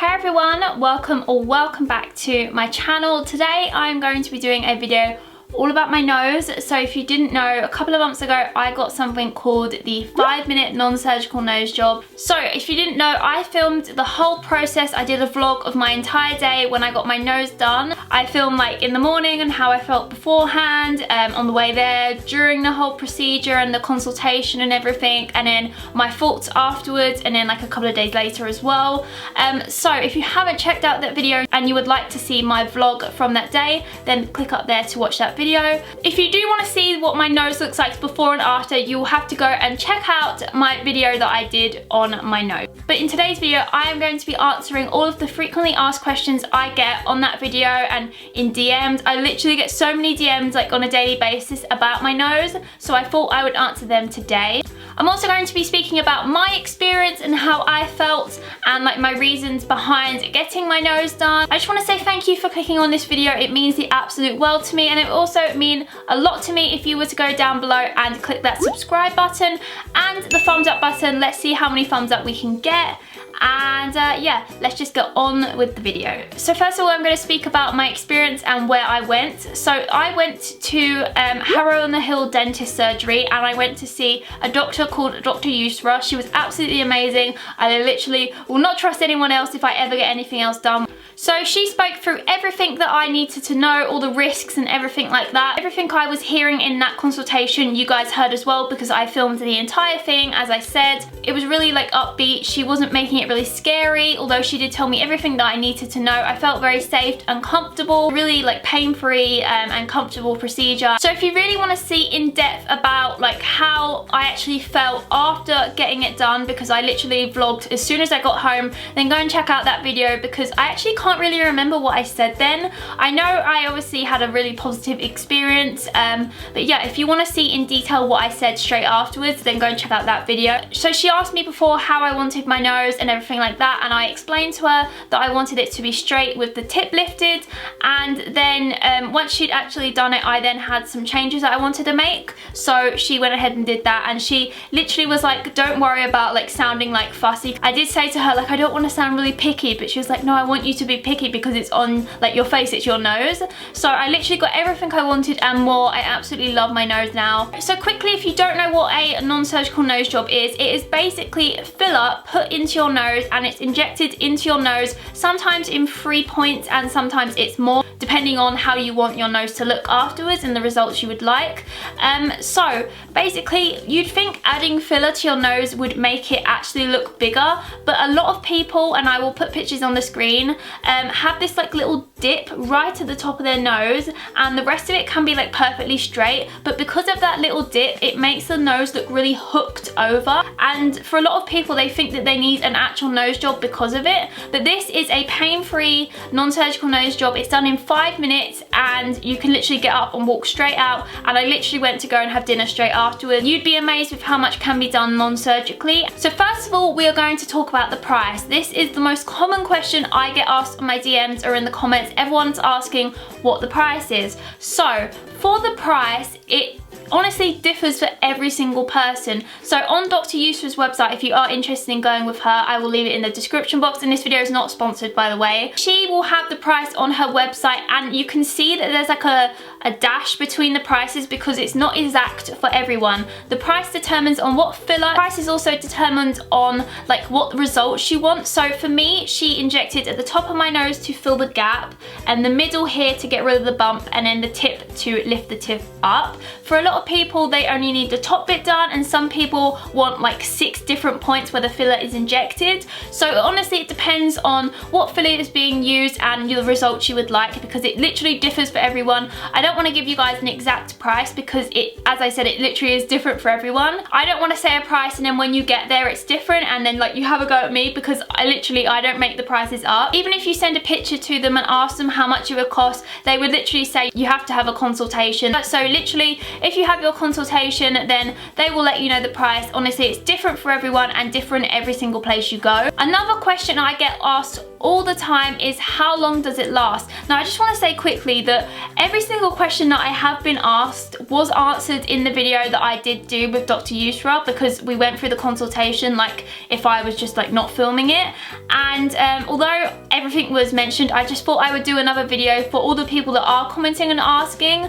Hey everyone, welcome back to my channel. Today I'm going to be doing a video all about my nose. So if you didn't know, a couple of months ago I got something called the 5-minute non-surgical nose job. So if you didn't know, I filmed the whole process. I did a vlog of my entire day when I got my nose done. I filmed like in the morning and how I felt beforehand, on the way there, during the whole procedure and the consultation and everything, and then my thoughts afterwards, and then like a couple of days later as well. So if you haven't checked out that video and you would like to see my vlog from that day, then click up there to watch that video. If you do want to see what my nose looks like before and after, you will have to go and check out my video that I did on my nose. But in today's video, I am going to be answering all of the frequently asked questions I get on that video and in DMs. I literally get so many DMs like on a daily basis about my nose, so I thought I would answer them today. I'm also going to be speaking about my experience and how I felt and like my reasons behind getting my nose done. I just want to say thank you for clicking on this video. It means the absolute world to me, and it also mean a lot to me if you were to go down below and click that subscribe button and the thumbs up button. Let's see how many thumbs up we can get. And yeah, let's just get on with the video. So first of all, I'm going to speak about my experience and where I went. So I went to Harrow on the Hill dentist surgery, and I went to see a doctor called Dr. Yusra. She was absolutely amazing. I literally will not trust anyone else if I ever get anything else done. So she spoke through everything that I needed to know, all the risks and everything like that. Everything I was hearing in that consultation, you guys heard as well, because I filmed the entire thing. As I said, it was really like upbeat. She wasn't making it really scary, although she did tell me everything that I needed to know. I felt very safe and comfortable, really like pain-free and comfortable procedure. So if you really want to see in depth about like how I actually felt after getting it done, because I literally vlogged as soon as I got home, then go and check out that video, because I actually can't really remember what I said then. I know I obviously had a really positive experience, but yeah, if you want to see in detail what I said straight afterwards, then go and check out that video. So she asked me before how I wanted my nose and everything like that, and I explained to her that I wanted it to be straight with the tip lifted, and then once she'd actually done it, I then had some changes that I wanted to make. So she went ahead and did that, and she literally was like, don't worry about like sounding like fussy. I did say to her like, I don't want to sound really picky, but she was like, no, I want you to be picky because it's on like your face, it's your nose. So I literally got everything I wanted and more. I absolutely love my nose now. So quickly, if you don't know what a non-surgical nose job is, it is basically filler put into your nose, and it's injected into your nose, sometimes in 3 points and sometimes it's more, depending on how you want your nose to look afterwards and the results you would like. So basically, you'd think adding filler to your nose would make it actually look bigger, but a lot of people, and I will put pictures on the screen, have this like little dip right at the top of their nose, and the rest of it can be like perfectly straight, but because of that little dip, it makes the nose look really hooked over. And for a lot of people, they think that they need an actual nose job because of it, but this is a pain-free non-surgical nose job. It's done in 5 minutes, and you can literally get up and walk straight out, and I literally went to go and have dinner straight afterwards. You'd be amazed with how much can be done non-surgically. So first of all, we are going to talk about the price. This is the most common question I get asked on my DMs or in the comments. Everyone's asking what the price is. So for the price, it honestly differs for every single person. So on Dr. Yusra's website, if you are interested in going with her, I will leave it in the description box, and this video is not sponsored, by the way. She will have the price on her website, and you can see that there's like a dash between the prices because it's not exact for everyone. The price determines on what filler. The price is also determined on like what results you want. So for me, she injected at the top of my nose to fill the gap, and the middle here to get rid of the bump, and then the tip to lift the tip up. For a lot of people, they only need the top bit done, and some people want like 6 different points where the filler is injected. So honestly, it depends on what filler is being used and the results you would like, because it literally differs for everyone. I don't want to give you guys an exact price because it, as I said, it literally is different for everyone. I don't want to say a price and then when you get there it's different, and then like you have a go at me, because I don't make the prices up. Even if you send a picture to them and ask them how much it would cost, they would literally say you have to have a consultation. So literally, if you have your consultation, then they will let you know the price. Honestly, it's different for everyone and different every single place you go. Another question I get asked all the time is how long does it last? Now I just want to say quickly that every single question that I have been asked was answered in the video that I did do with Dr. Yusra, because we went through the consultation like if I was just like not filming it. And although everything was mentioned, I just thought I would do another video for all the people that are commenting and asking.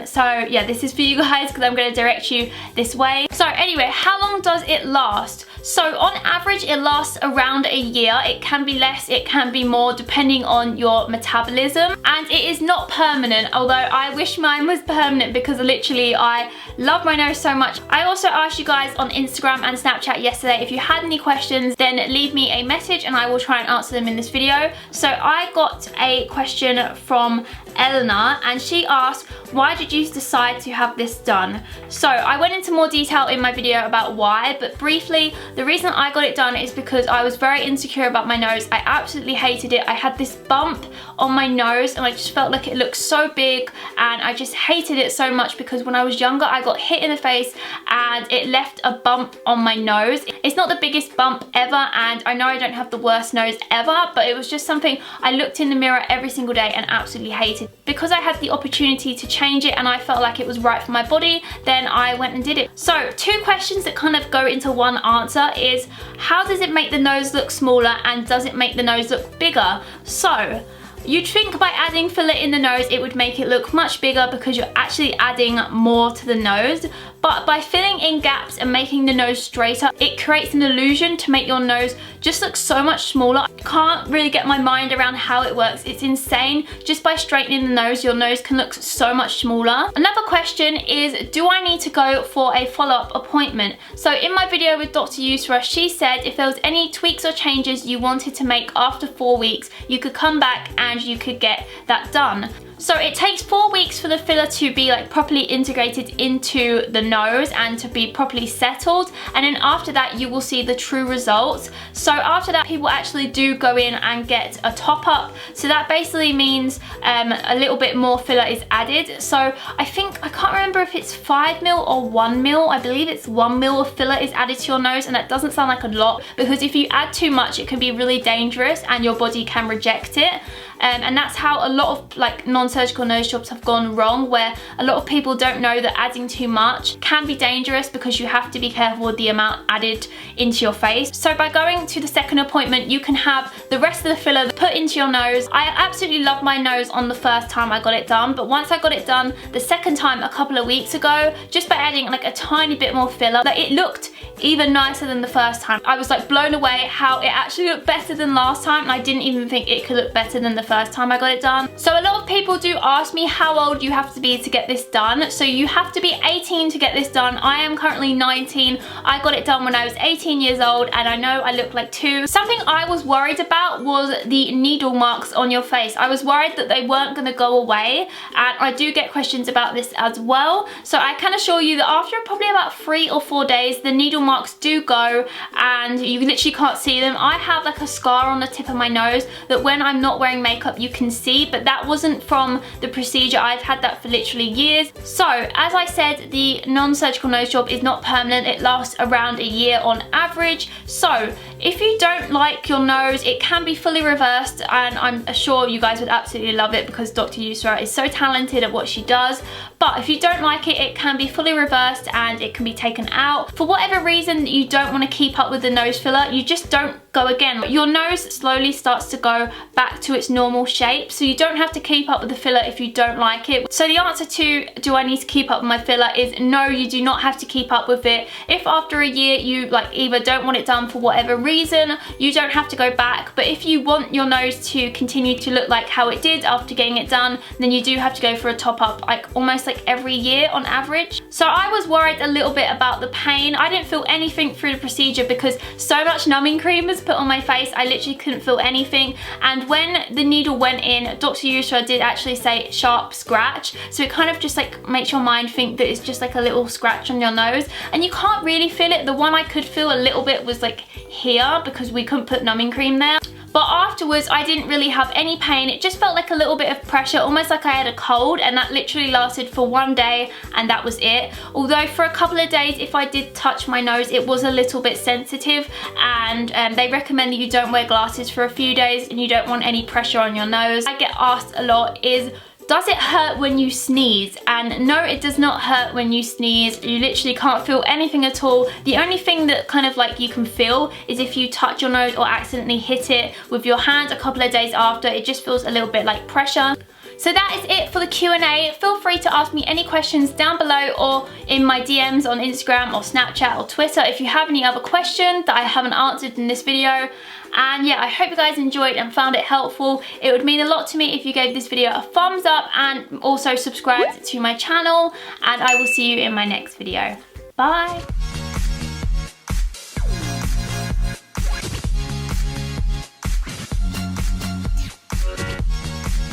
So yeah, this is for you guys because I'm going to direct you this way. So anyway, how long does it last? So on average it lasts around a year. It can be less, it can be more, depending on your metabolism, and it is not permanent, although I wish mine was permanent because literally I love my nose so much. I also asked you guys on Instagram and Snapchat yesterday if you had any questions, then leave me a message and I will try and answer them in this video. So I got a question from Eleanor and she asked, why did you decide to have this done? So I went into more detail in my video about why, but briefly, the reason I got it done is because I was very insecure about my nose. I absolutely hated it. I had this bump on my nose and I just felt like it looked so big, and I just hated it so much because when I was younger I got hit in the face and it left a bump on my nose. It's not the biggest bump ever, and I know I don't have the worst nose ever, but it was just something I looked in the mirror every single day and absolutely hated. Because I had the opportunity to change it and I felt like it was right for my body, then I went and did it. So 2 questions that kind of go into one answer is, how does it make the nose look smaller and does it make the nose look bigger? So you'd think by adding filler in the nose it would make it look much bigger because you're actually adding more to the nose, but by filling in gaps and making the nose straighter, it creates an illusion to make your nose just look so much smaller. I can't really get my mind around how it works. It's insane. Just by straightening the nose, your nose can look so much smaller. Another question is, do I need to go for a follow-up appointment? So in my video with Dr. Yusra, she said if there was any tweaks or changes you wanted to make after 4 weeks, you could come back and you could get that done. So it takes 4 weeks for the filler to be like properly integrated into the nose and to be properly settled, and then after that you will see the true results. So after that people actually do go in and get a top up, so that basically means a little bit more filler is added. So I can't remember if it's 5 mil or 1 mil. I believe it's 1 mil of filler is added to your nose, and that doesn't sound like a lot because if you add too much it can be really dangerous and your body can reject it. And that's how a lot of like non-surgical nose jobs have gone wrong, where a lot of people don't know that adding too much can be dangerous because you have to be careful with the amount added into your face. So by going to the second appointment, you can have the rest of the filler put into your nose. I absolutely loved my nose on the first time I got it done, but once I got it done the second time a couple of weeks ago, just by adding like a tiny bit more filler, like it looked even nicer than the first time. I was like blown away how it actually looked better than last time, and I didn't even think it could look better than the first time I got it done. So a lot of people do ask me how old you have to be to get this done. So you have to be 18 to get this done. I am currently 19. I got it done when I was 18 years old, and I know I look like 2. Something I was worried about was the needle marks on your face. I was worried that they weren't going to go away, and I do get questions about this as well. So I can assure you that after probably about 3 or 4 days, the needle marks do go and you literally can't see them. I have like a scar on the tip of my nose that when I'm not wearing makeup you can see, but that wasn't from the procedure. I've had that for literally years. So as I said, the non-surgical nose job is not permanent. It lasts around a year on average. So if you don't like your nose, it can be fully reversed, and I'm sure you guys would absolutely love it because Dr. Yusra is so talented at what she does. But if you don't like it, it can be fully reversed and it can be taken out. For whatever reason that you don't want to keep up with the nose filler, you just don't go again. Your nose slowly starts to go back to its normal shape, so you don't have to keep up with the filler if you don't like it. So the answer to do I need to keep up with my filler is no, you do not have to keep up with it. If after a year you like either don't want it done for whatever reason, you don't have to go back. But if you want your nose to continue to look like how it did after getting it done, then you do have to go for a top up like almost like every year on average. So I was worried a little bit about the pain. I didn't feel anything through the procedure because so much numbing cream was put on my face. I literally couldn't feel anything, and when the needle went in, Dr. Yusra did actually say sharp scratch, so it kind of just like makes your mind think that it's just like a little scratch on your nose, and you can't really feel it. The one I could feel a little bit was like here because we couldn't put numbing cream there. but afterwards I didn't really have any pain. It just felt like a little bit of pressure, almost like I had a cold, and that literally lasted for 1 day and that was it. Although for a couple of days, if I did touch my nose, it was a little bit sensitive, and they recommend that you don't wear glasses for a few days and you don't want any pressure on your nose. I get asked a lot is, does it hurt when you sneeze? And no, it does not hurt when you sneeze. You literally can't feel anything at all. The only thing that kind of like you can feel is if you touch your nose or accidentally hit it with your hand a couple of days after. It just feels a little bit like pressure. So that is it for the Q&A. Feel free to ask me any questions down below or in my DMs on Instagram or Snapchat or Twitter if you have any other questions that I haven't answered in this video. And yeah, I hope you guys enjoyed and found it helpful. It would mean a lot to me if you gave this video a thumbs up and also subscribed to my channel. And I will see you in my next video. Bye!